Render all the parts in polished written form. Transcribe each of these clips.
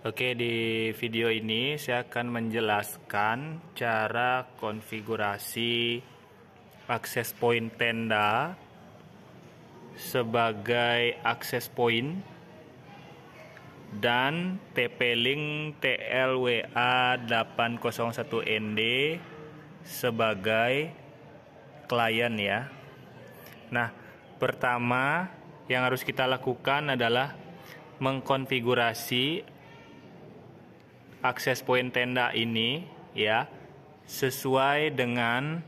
Oke, di video ini saya akan menjelaskan cara konfigurasi akses point tenda sebagai akses point dan TP-Link TLWA 801ND sebagai klien ya. Nah, pertama yang harus kita lakukan adalah mengkonfigurasi akses point tenda ini ya sesuai dengan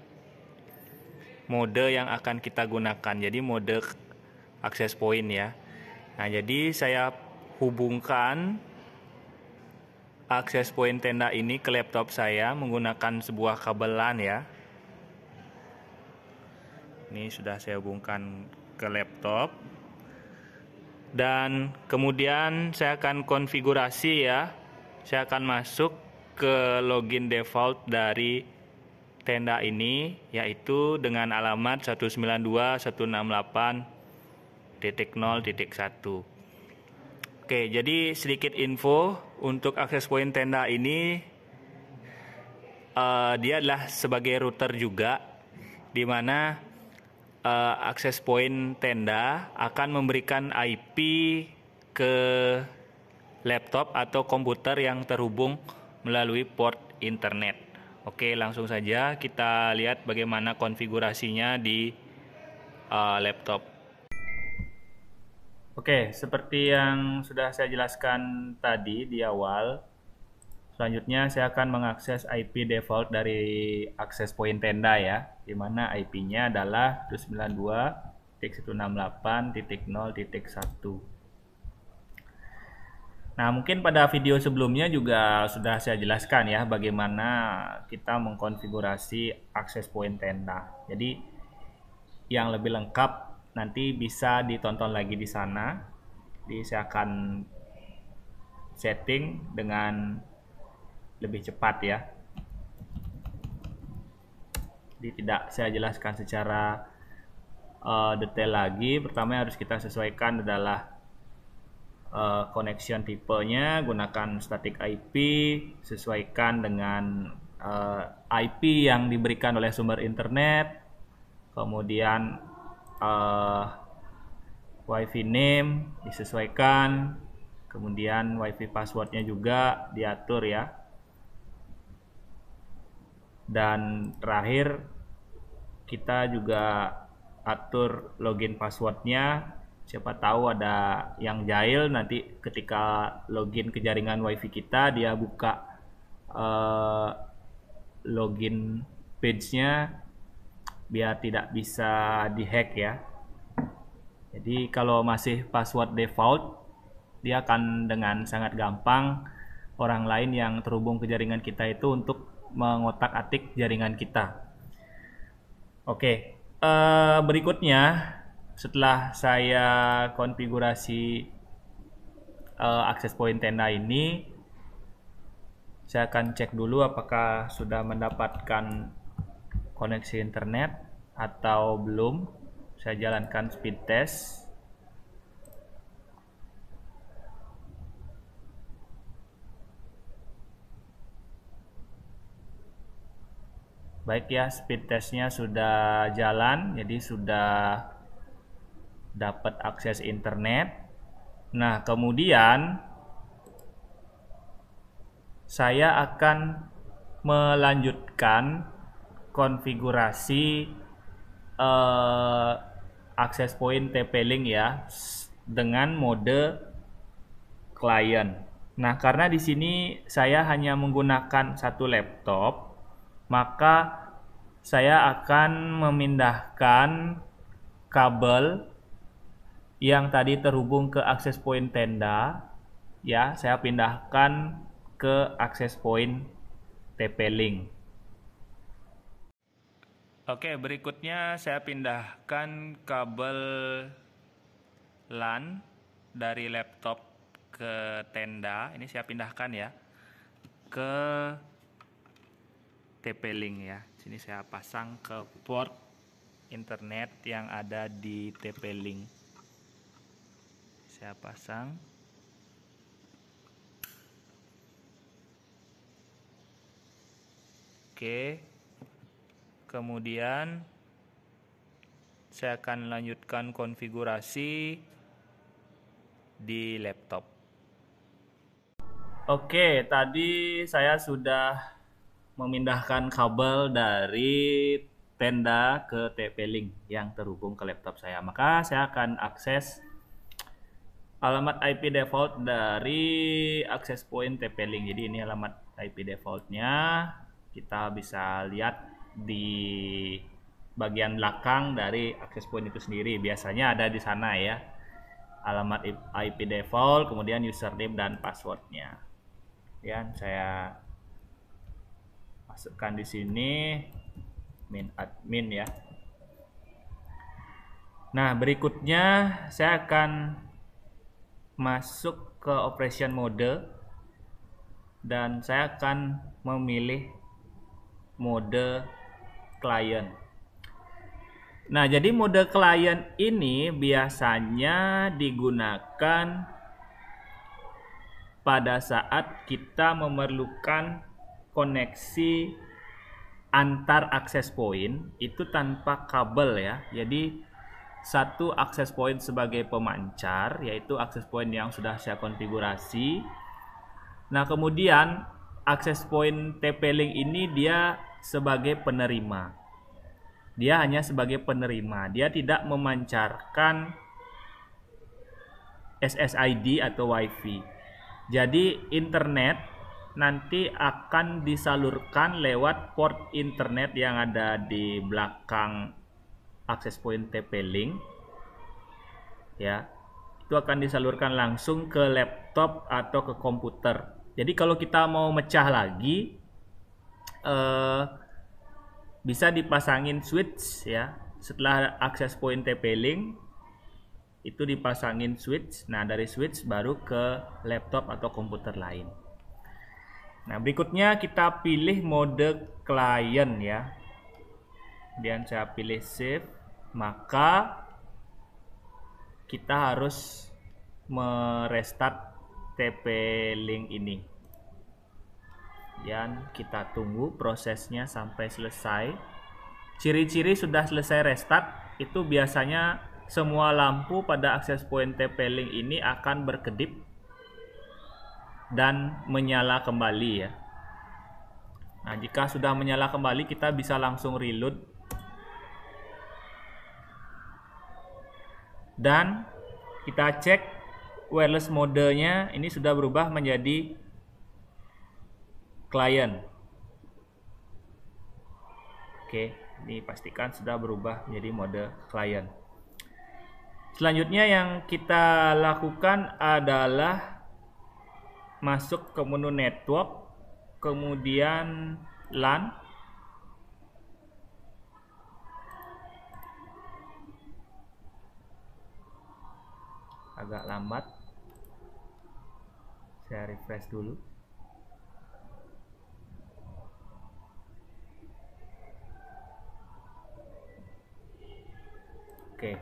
mode yang akan kita gunakan. Jadi mode akses point ya. Nah, jadi saya hubungkan akses point tenda ini ke laptop saya menggunakan sebuah kabel LAN ya. Ini sudah saya hubungkan ke laptop. Dan kemudian saya akan konfigurasi ya. Saya akan masuk ke login default dari tenda ini, yaitu dengan alamat 192.168.0.1. Oke, jadi sedikit info untuk akses point tenda ini, dia adalah sebagai router juga, di mana akses point tenda akan memberikan IP ke laptop atau komputer yang terhubung melalui port internet. Oke, langsung saja kita lihat bagaimana konfigurasinya di laptop. Oke, seperti yang sudah saya jelaskan tadi di awal, selanjutnya saya akan mengakses IP default dari akses point tenda ya, di mana IP-nya adalah 192.168.0.1. Nah, mungkin pada video sebelumnya juga sudah saya jelaskan ya bagaimana kita mengkonfigurasi akses point tenda. Jadi yang lebih lengkap nanti bisa ditonton lagi di sana. Jadi saya akan setting dengan lebih cepat ya. Jadi tidak saya jelaskan secara detail lagi. Pertama yang harus kita sesuaikan adalah connection tipenya, gunakan static IP, sesuaikan dengan IP yang diberikan oleh sumber internet, kemudian WiFi name disesuaikan, kemudian WiFi passwordnya juga diatur ya, dan terakhir kita juga atur login passwordnya. Siapa tahu ada yang jahil, nanti ketika login ke jaringan WiFi kita, dia buka login page-nya biar tidak bisa dihack ya. Jadi kalau masih password default, dia akan dengan sangat gampang orang lain yang terhubung ke jaringan kita itu untuk mengotak-atik jaringan kita. Oke, berikutnya setelah saya konfigurasi akses point tenda ini, saya akan cek dulu apakah sudah mendapatkan koneksi internet atau belum. Saya jalankan speed test. Baik ya, speed testnya sudah jalan, jadi sudah dapat akses internet. Nah, kemudian saya akan melanjutkan konfigurasi akses point TP-Link ya dengan mode klien. Nah, karena di sini saya hanya menggunakan satu laptop, maka saya akan memindahkan kabel yang tadi terhubung ke akses point tenda ya, saya pindahkan ke akses point TP-Link. Oke, berikutnya saya pindahkan kabel LAN dari laptop ke tenda. Ini saya pindahkan ya ke TP-Link ya. Sini saya pasang ke port internet yang ada di TP-Link. Saya pasang. Oke. Kemudian saya akan lanjutkan konfigurasi di laptop. Oke, tadi saya sudah memindahkan kabel dari tenda ke TP-Link yang terhubung ke laptop saya. Maka saya akan akses alamat IP default dari access point TP-Link. Jadi ini alamat IP defaultnya. Kita bisa lihat di bagian belakang dari access point itu sendiri. Biasanya ada di sana ya. Alamat IP default, kemudian username dan passwordnya. Kemudian saya masukkan di sini min admin ya. Nah, berikutnya saya akan masuk ke operation mode dan saya akan memilih mode client. Nah, jadi mode client ini biasanya digunakan pada saat kita memerlukan koneksi antar access point itu tanpa kabel ya. Jadi satu access point sebagai pemancar, yaitu access point yang sudah saya konfigurasi. Nah, kemudian access point TP-Link ini dia sebagai penerima. Dia hanya sebagai penerima. Dia tidak memancarkan SSID atau WiFi. Jadi internet nanti akan disalurkan lewat port internet yang ada di belakang access point TP-Link. Ya, itu akan disalurkan langsung ke laptop atau ke komputer. Jadi kalau kita mau mecah lagi, bisa dipasangin switch ya. Setelah access point TP-Link itu dipasangin switch. Nah, dari switch baru ke laptop atau komputer lain. Nah, berikutnya kita pilih mode client ya. Kemudian saya pilih save. Maka kita harus merestart TP-Link ini. Dan kita tunggu prosesnya sampai selesai. Ciri-ciri sudah selesai restart itu biasanya semua lampu pada access point TP-Link ini akan berkedip dan menyala kembali ya. Nah, jika sudah menyala kembali kita bisa langsung reload. Dan kita cek wireless modenya ini sudah berubah menjadi client. Oke, ini pastikan sudah berubah menjadi mode client. Selanjutnya yang kita lakukan adalah masuk ke menu network, kemudian LAN. Agak lambat. Saya refresh dulu. Oke.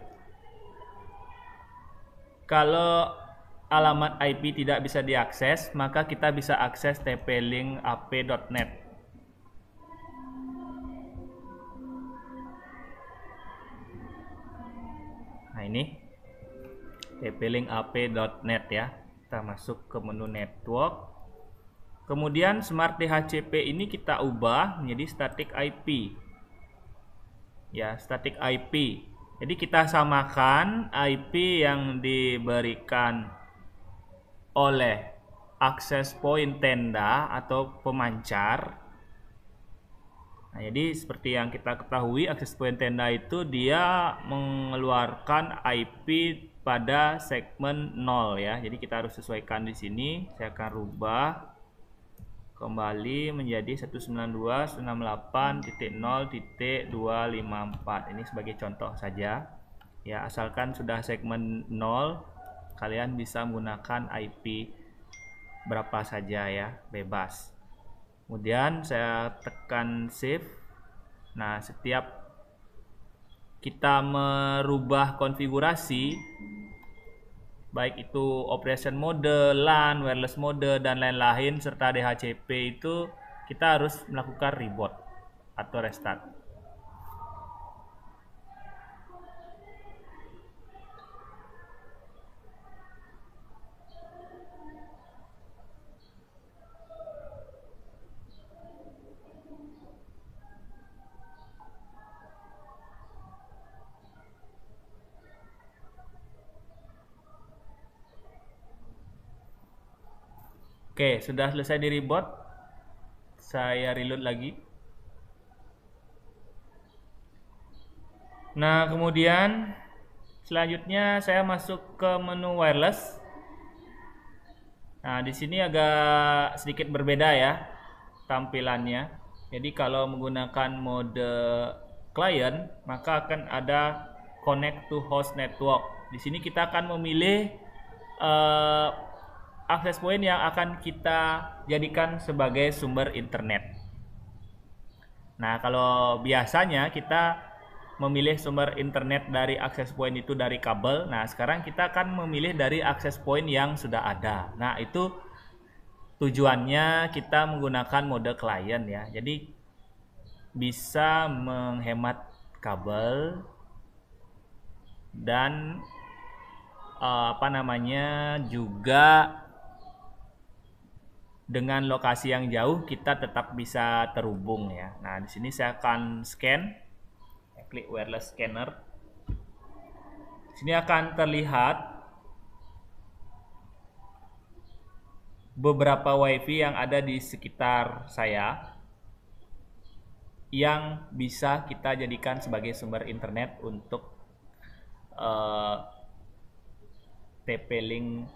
Kalau alamat IP tidak bisa diakses, maka kita bisa akses tplinkap.net. Nah, ini tplinkap.net ya. Kita masuk ke menu network. Kemudian smart DHCP ini kita ubah menjadi static IP. Ya, static IP. Jadi kita samakan IP yang diberikan oleh access point tenda atau pemancar. Nah, jadi seperti yang kita ketahui, access point tenda itu dia mengeluarkan IP pada segmen 0 ya. Jadi kita harus sesuaikan di sini. Saya akan rubah kembali menjadi 192.168.0.254. Ini sebagai contoh saja ya, asalkan sudah segmen 0 kalian bisa menggunakan IP berapa saja ya, bebas. Kemudian saya tekan save. Nah, setiap kita merubah konfigurasi baik itu operation mode, LAN, wireless mode dan lain-lain serta DHCP itu kita harus melakukan reboot. atau restart. Oke, sudah selesai di reboot. Saya reload lagi. Nah, kemudian selanjutnya saya masuk ke menu wireless. Nah, di sini agak sedikit berbeda ya tampilannya. Jadi kalau menggunakan mode client, maka akan ada connect to host network. Di sini kita akan memilih access point yang akan kita jadikan sebagai sumber internet. Nah, kalau biasanya kita memilih sumber internet dari access point itu dari kabel. Nah, sekarang kita akan memilih dari access point yang sudah ada. Nah, itu tujuannya kita menggunakan mode client ya. Jadi bisa menghemat kabel dan juga dengan lokasi yang jauh kita tetap bisa terhubung ya. Nah, di sini saya akan scan, klik wireless scanner. Di sini akan terlihat beberapa WiFi yang ada di sekitar saya yang bisa kita jadikan sebagai sumber internet untuk TP-Link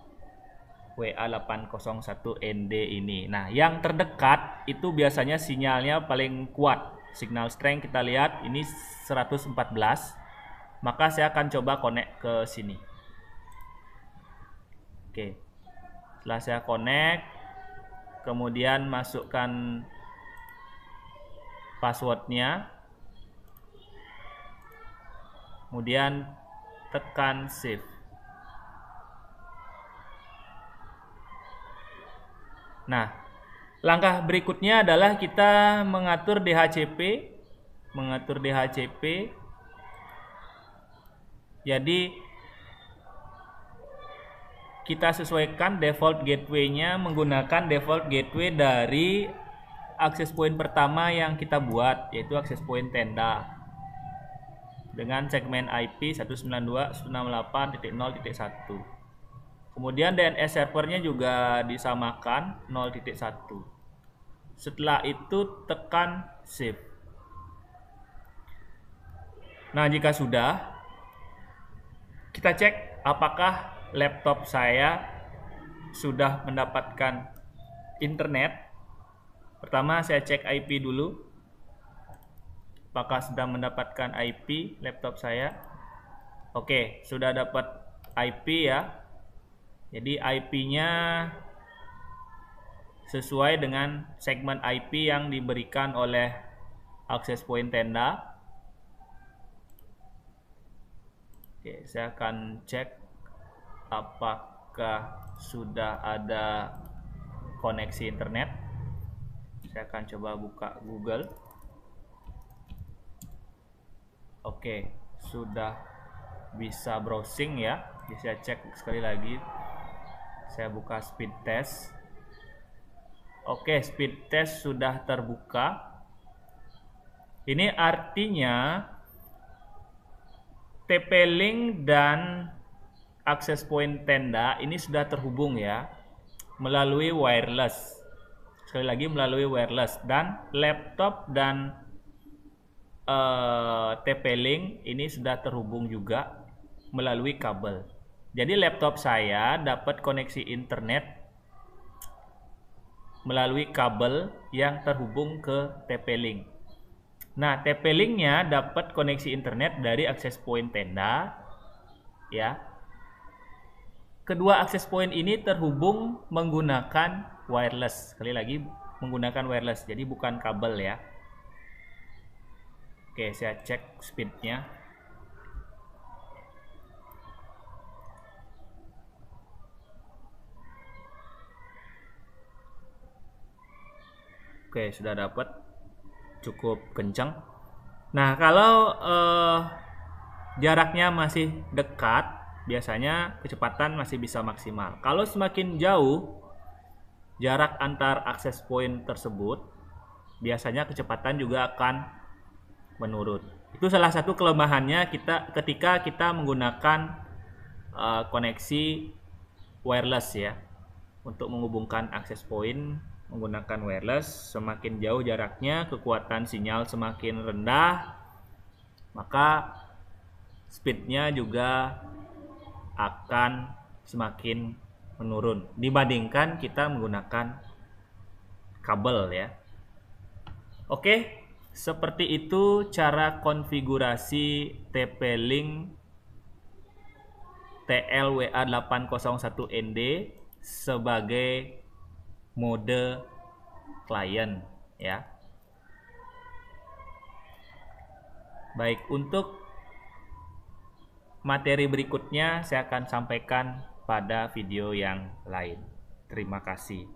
WA801ND ini. Nah, yang terdekat itu biasanya sinyalnya paling kuat. Signal strength kita lihat ini 114. Maka saya akan coba connect ke sini. Oke. Setelah saya connect, kemudian masukkan passwordnya. Kemudian tekan save. Nah, langkah berikutnya adalah kita mengatur DHCP. Jadi kita sesuaikan default gateway-nya menggunakan default gateway dari access point pertama yang kita buat, yaitu access point tenda dengan segmen IP 192.168.0.1. Kemudian DNS servernya juga disamakan 0.1. Setelah itu tekan save. Nah, jika sudah, kita cek apakah laptop saya sudah mendapatkan internet. Pertama saya cek IP dulu. Apakah sudah mendapatkan IP laptop saya? Oke, sudah dapat IP ya. Jadi IP-nya sesuai dengan segmen IP yang diberikan oleh access point tenda. Oke, saya akan cek apakah sudah ada koneksi internet. Saya akan coba buka Google. Oke, sudah bisa browsing ya. Bisa cek sekali lagi. Saya buka speed test. Oke, speed test sudah terbuka. Ini artinya TP-Link dan access point tenda ini sudah terhubung ya melalui wireless. Sekali lagi melalui wireless, dan laptop dan TP-Link ini sudah terhubung juga melalui kabel. Jadi laptop saya dapat koneksi internet melalui kabel yang terhubung ke TP-Link. Nah, TP-Link-nya dapat koneksi internet dari access point tenda ya. Kedua access point ini terhubung menggunakan wireless. Sekali lagi menggunakan wireless, jadi bukan kabel ya. Oke, saya cek speednya. Oke, sudah dapat. cukup kencang. Nah, kalau jaraknya masih dekat, biasanya kecepatan masih bisa maksimal. Kalau semakin jauh jarak antar akses point tersebut, biasanya kecepatan juga akan menurun. Itu salah satu kelemahannya ketika kita menggunakan koneksi wireless ya. Untuk menghubungkan akses point menggunakan wireless, semakin jauh jaraknya, kekuatan sinyal semakin rendah, maka speednya juga akan semakin menurun dibandingkan kita menggunakan kabel ya. Oke, seperti itu cara konfigurasi TP-Link TLWA801ND sebagai mode klien ya. Baik, untuk materi berikutnya saya akan sampaikan pada video yang lain. Terima kasih.